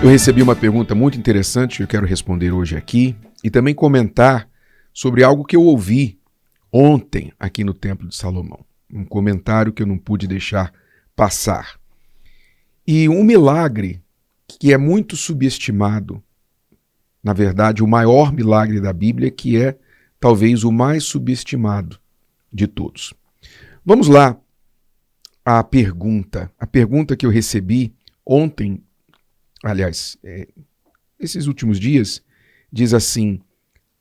Eu recebi uma pergunta muito interessante que eu quero responder hoje aqui e também comentar sobre algo que eu ouvi ontem aqui no Templo de Salomão. Um comentário que eu não pude deixar passar. E um milagre que é muito subestimado, na verdade, o maior milagre da Bíblia, que é talvez o mais subestimado de todos. Vamos lá à pergunta. A pergunta que eu recebi ontem, aliás, esses últimos dias, diz assim: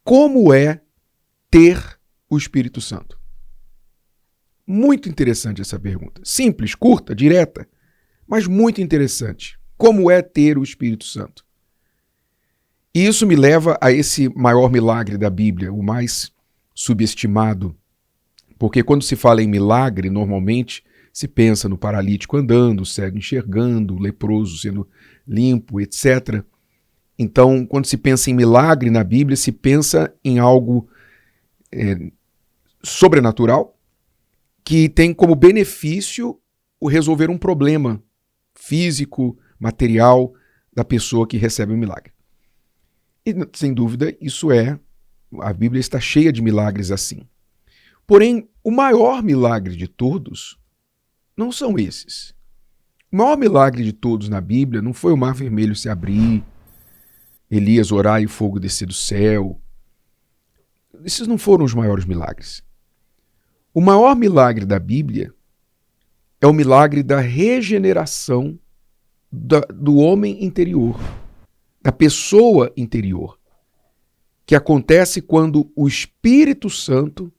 como é ter o Espírito Santo? Muito interessante essa pergunta. Simples, curta, direta, mas muito interessante. Como é ter o Espírito Santo? E isso me leva a esse maior milagre da Bíblia, o mais subestimado, porque quando se fala em milagre, normalmente se pensa no paralítico andando, o cego enxergando, o leproso sendo limpo, etc. Então, quando se pensa em milagre na Bíblia, se pensa em algo sobrenatural, que tem como benefício o resolver um problema físico, material da pessoa que recebe o milagre. E, sem dúvida, a Bíblia está cheia de milagres assim. Porém, o maior milagre de todos não são esses. O maior milagre de todos na Bíblia não foi o mar vermelho se abrir, Elias orar e o fogo descer do céu. Esses não foram os maiores milagres. O maior milagre da Bíblia é o milagre da regeneração do homem interior, da pessoa interior, que acontece quando o Espírito Santo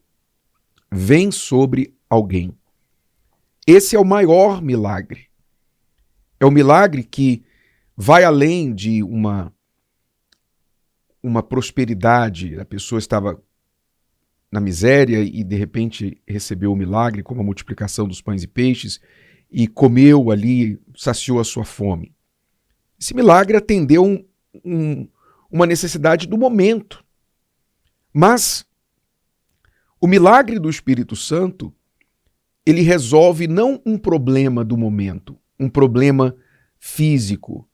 vem sobre alguém. Esse é o maior milagre. É o milagre que vai além de uma prosperidade. A pessoa estava na miséria e de repente recebeu o milagre, como a multiplicação dos pães e peixes, e comeu ali, saciou a sua fome. Esse milagre atendeu uma necessidade do momento. Mas o milagre do Espírito Santo, ele resolve não um problema do momento, um problema físico.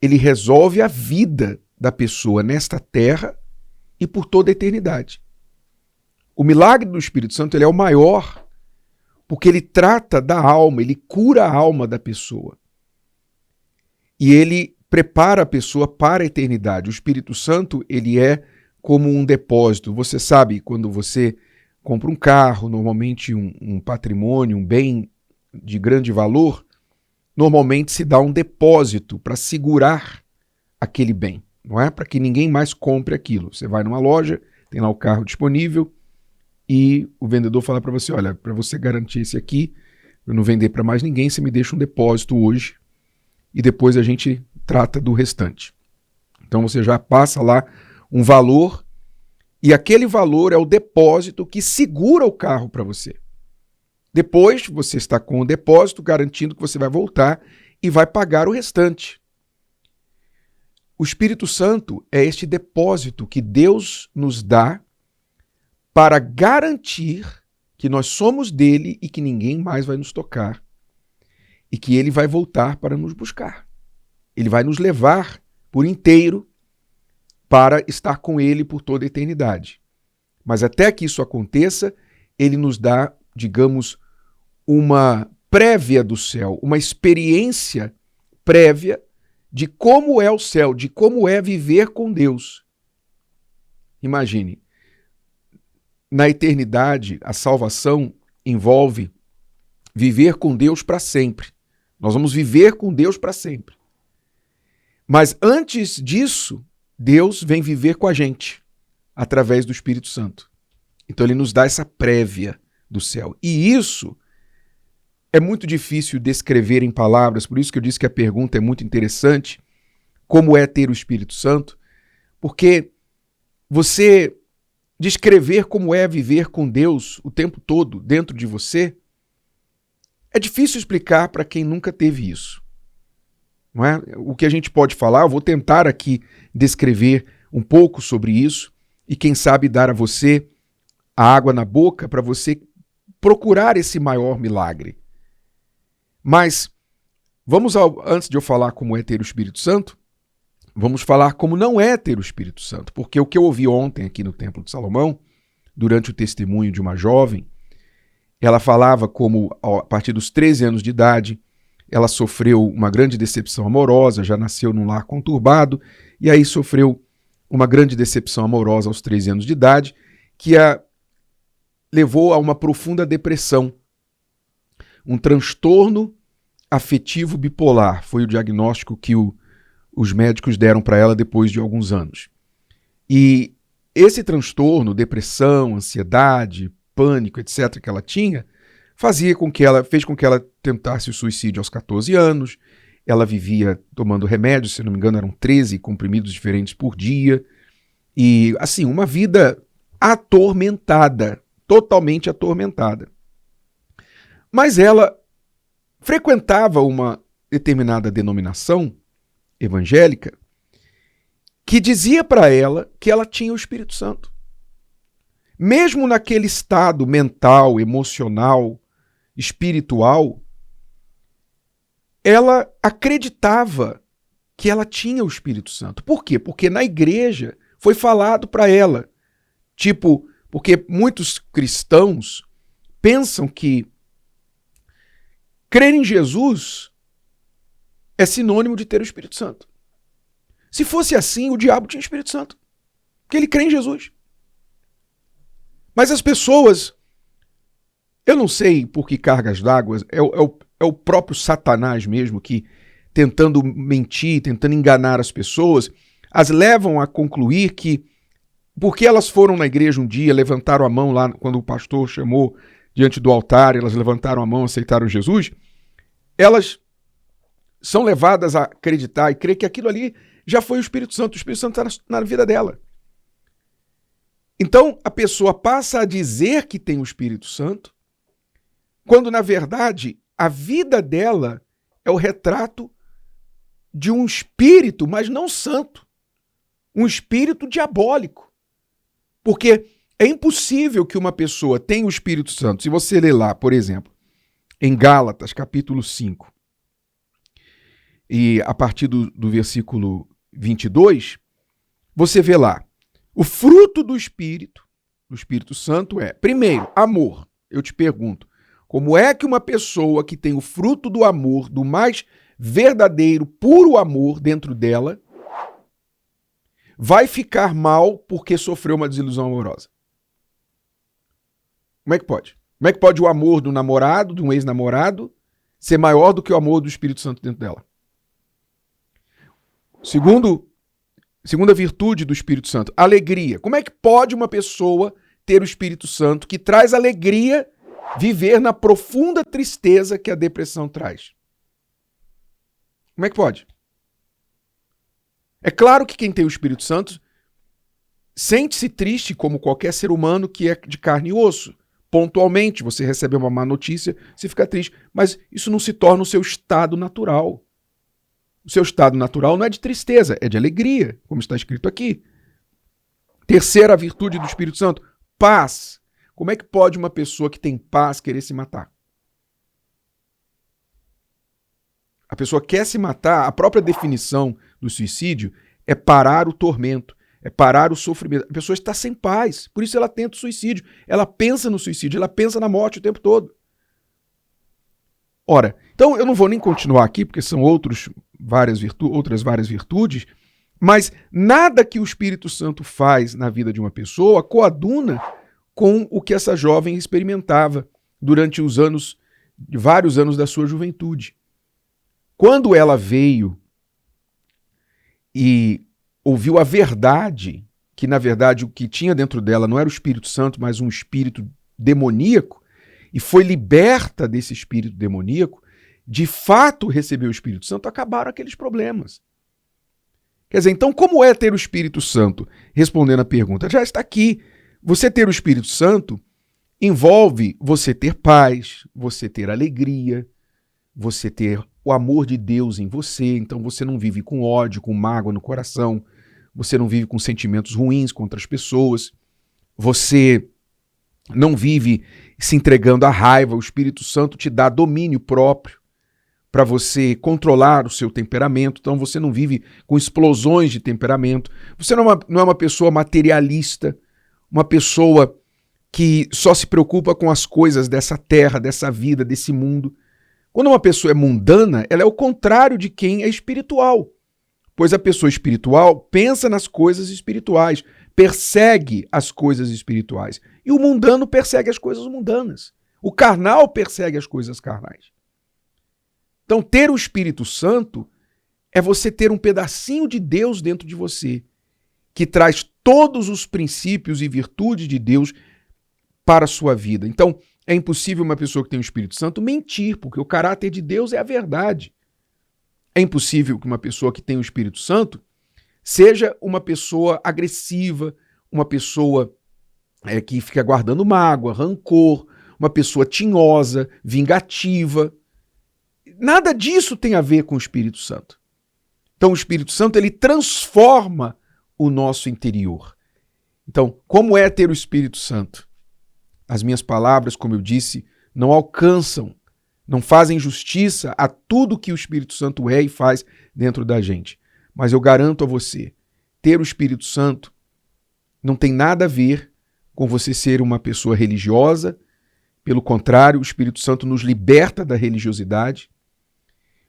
Ele resolve a vida da pessoa nesta terra e por toda a eternidade. O milagre do Espírito Santo ele é o maior porque ele trata da alma, ele cura a alma da pessoa. E ele prepara a pessoa para a eternidade. O Espírito Santo ele é como um depósito. Você sabe, quando você compra um carro, normalmente um patrimônio, um bem de grande valor, normalmente se dá um depósito para segurar aquele bem, não é? Para que ninguém mais compre aquilo. Você vai numa loja, tem lá o carro disponível e o vendedor fala para você: olha, para você garantir esse aqui, eu não vender para mais ninguém, você me deixa um depósito hoje e depois a gente trata do restante. Então você já passa lá um valor e aquele valor é o depósito que segura o carro para você. Depois você está com o depósito garantindo que você vai voltar e vai pagar o restante. O Espírito Santo é este depósito que Deus nos dá para garantir que nós somos dele e que ninguém mais vai nos tocar. E que ele vai voltar para nos buscar. Ele vai nos levar por inteiro para estar com ele por toda a eternidade. Mas até que isso aconteça, ele nos dá, digamos, uma prévia do céu, uma experiência prévia de como é o céu, de como é viver com Deus. Imagine, na eternidade, a salvação envolve viver com Deus para sempre. Nós vamos viver com Deus para sempre. Mas antes disso, Deus vem viver com a gente, através do Espírito Santo. Então ele nos dá essa prévia do céu. E isso é muito difícil descrever em palavras, por isso que eu disse que a pergunta é muito interessante, como é ter o Espírito Santo, porque você descrever como é viver com Deus o tempo todo dentro de você, é difícil explicar para quem nunca teve isso. Não é? O que a gente pode falar, eu vou tentar aqui descrever um pouco sobre isso e quem sabe dar a você a água na boca para você procurar esse maior milagre. Mas antes de eu falar como é ter o Espírito Santo, vamos falar como não é ter o Espírito Santo, porque o que eu ouvi ontem aqui no Templo de Salomão, durante o testemunho de uma jovem, ela falava como, a partir dos 13 anos de idade, ela sofreu uma grande decepção amorosa, já nasceu num lar conturbado, e aí sofreu uma grande decepção amorosa aos 13 anos de idade, que a levou a uma profunda depressão. Um transtorno afetivo bipolar foi o diagnóstico que os médicos deram para ela depois de alguns anos. E esse transtorno, depressão, ansiedade, pânico, etc., que ela tinha, fez com que ela tentasse o suicídio aos 14 anos. Ela vivia tomando remédios, se não me engano, eram 13 comprimidos diferentes por dia. E, assim, uma vida atormentada, totalmente atormentada. Mas ela frequentava uma determinada denominação evangélica que dizia para ela que ela tinha o Espírito Santo. Mesmo naquele estado mental, emocional, espiritual, ela acreditava que ela tinha o Espírito Santo. Por quê? Porque na igreja foi falado para ela, porque muitos cristãos pensam que crer em Jesus é sinônimo de ter o Espírito Santo. Se fosse assim, o diabo tinha o Espírito Santo, porque ele crê em Jesus. Mas as pessoas, eu não sei por que cargas d'água, é o próprio Satanás mesmo que, tentando mentir, tentando enganar as pessoas, as levam a concluir que, porque elas foram na igreja um dia, levantaram a mão lá quando o pastor chamou diante do altar, elas levantaram a mão, aceitaram Jesus, elas são levadas a acreditar e crer que aquilo ali já foi o Espírito Santo está na vida dela. Então, a pessoa passa a dizer que tem o Espírito Santo, quando, na verdade, a vida dela é o retrato de um espírito, mas não santo, um espírito diabólico. Porque é impossível que uma pessoa tenha o Espírito Santo. Se você ler lá, por exemplo, em Gálatas, capítulo 5, e a partir do versículo 22, você vê lá, o fruto do Espírito Santo é, primeiro, amor. Eu te pergunto, como é que uma pessoa que tem o fruto do amor, do mais verdadeiro, puro amor dentro dela, vai ficar mal porque sofreu uma desilusão amorosa? Como é que pode? Como é que pode o amor do namorado, de um ex-namorado, ser maior do que o amor do Espírito Santo dentro dela? Segunda virtude do Espírito Santo, alegria. Como é que pode uma pessoa ter o Espírito Santo que traz alegria, viver na profunda tristeza que a depressão traz? Como é que pode? É claro que quem tem o Espírito Santo sente-se triste como qualquer ser humano que é de carne e osso. Pontualmente, você recebe uma má notícia, você fica triste. Mas isso não se torna o seu estado natural. O seu estado natural não é de tristeza, é de alegria, como está escrito aqui. Terceira virtude do Espírito Santo, paz. Como é que pode uma pessoa que tem paz querer se matar? A pessoa quer se matar, a própria definição do suicídio é parar o tormento, é parar o sofrimento. A pessoa está sem paz, por isso ela tenta o suicídio. Ela pensa no suicídio, ela pensa na morte o tempo todo. Ora, então eu não vou nem continuar aqui, porque são outras várias virtudes, mas nada que o Espírito Santo faz na vida de uma pessoa coaduna com o que essa jovem experimentava durante vários anos da sua juventude. Quando ela veio e ouviu a verdade, que na verdade o que tinha dentro dela não era o Espírito Santo, mas um espírito demoníaco, e foi liberta desse espírito demoníaco, de fato recebeu o Espírito Santo, acabaram aqueles problemas. Quer dizer, então como é ter o Espírito Santo? Respondendo a pergunta, já está aqui. Você ter o Espírito Santo envolve você ter paz, você ter alegria, você ter o amor de Deus em você, então você não vive com ódio, com mágoa no coração, você não vive com sentimentos ruins contra as pessoas, você não vive se entregando à raiva, o Espírito Santo te dá domínio próprio, para você controlar o seu temperamento, então você não vive com explosões de temperamento. Você não é uma pessoa materialista, uma pessoa que só se preocupa com as coisas dessa terra, dessa vida, desse mundo. Quando uma pessoa é mundana, ela é o contrário de quem é espiritual, pois a pessoa espiritual pensa nas coisas espirituais, persegue as coisas espirituais, e o mundano persegue as coisas mundanas. O carnal persegue as coisas carnais. Então, ter o Espírito Santo é você ter um pedacinho de Deus dentro de você, que traz todos os princípios e virtudes de Deus para a sua vida. Então, é impossível uma pessoa que tem o Espírito Santo mentir, porque o caráter de Deus é a verdade. É impossível que uma pessoa que tem o Espírito Santo seja uma pessoa agressiva, uma pessoa que fica guardando mágoa, rancor, uma pessoa tinhosa, vingativa. Nada disso tem a ver com o Espírito Santo. Então o Espírito Santo ele transforma o nosso interior. Então, como é ter o Espírito Santo? As minhas palavras, como eu disse, não alcançam, não fazem justiça a tudo que o Espírito Santo é e faz dentro da gente. Mas eu garanto a você, ter o Espírito Santo não tem nada a ver com você ser uma pessoa religiosa. Pelo contrário, o Espírito Santo nos liberta da religiosidade.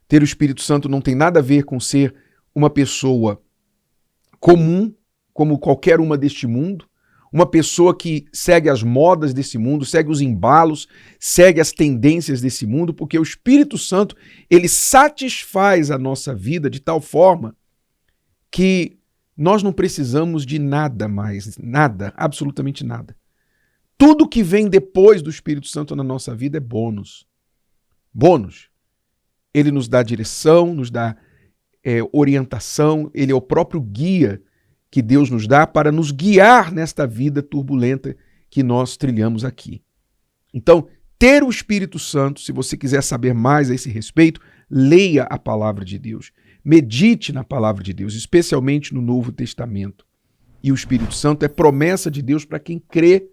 Ter o Espírito Santo não tem nada a ver com ser uma pessoa comum, como qualquer uma deste mundo, uma pessoa que segue as modas desse mundo, segue os embalos, segue as tendências desse mundo, porque o Espírito Santo, ele satisfaz a nossa vida de tal forma que nós não precisamos de nada mais, nada, absolutamente nada. Tudo que vem depois do Espírito Santo na nossa vida é bônus. Bônus. Ele nos dá direção, nos dá orientação, ele é o próprio guia que Deus nos dá para nos guiar nesta vida turbulenta que nós trilhamos aqui. Então, ter o Espírito Santo, se você quiser saber mais a esse respeito, leia a palavra de Deus. Medite na palavra de Deus, especialmente no Novo Testamento. E o Espírito Santo é promessa de Deus para quem crê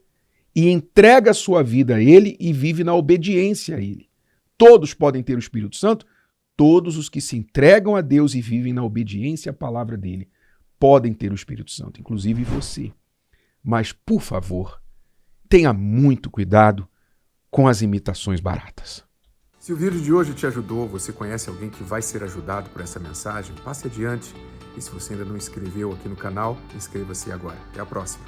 e entrega a sua vida a Ele e vive na obediência a Ele. Todos podem ter o Espírito Santo, todos os que se entregam a Deus e vivem na obediência à palavra dEle podem ter o Espírito Santo, inclusive você. Mas, por favor, tenha muito cuidado com as imitações baratas. Se o vídeo de hoje te ajudou, você conhece alguém que vai ser ajudado por essa mensagem, passe adiante. E se você ainda não inscreveu aqui no canal, inscreva-se agora. Até a próxima.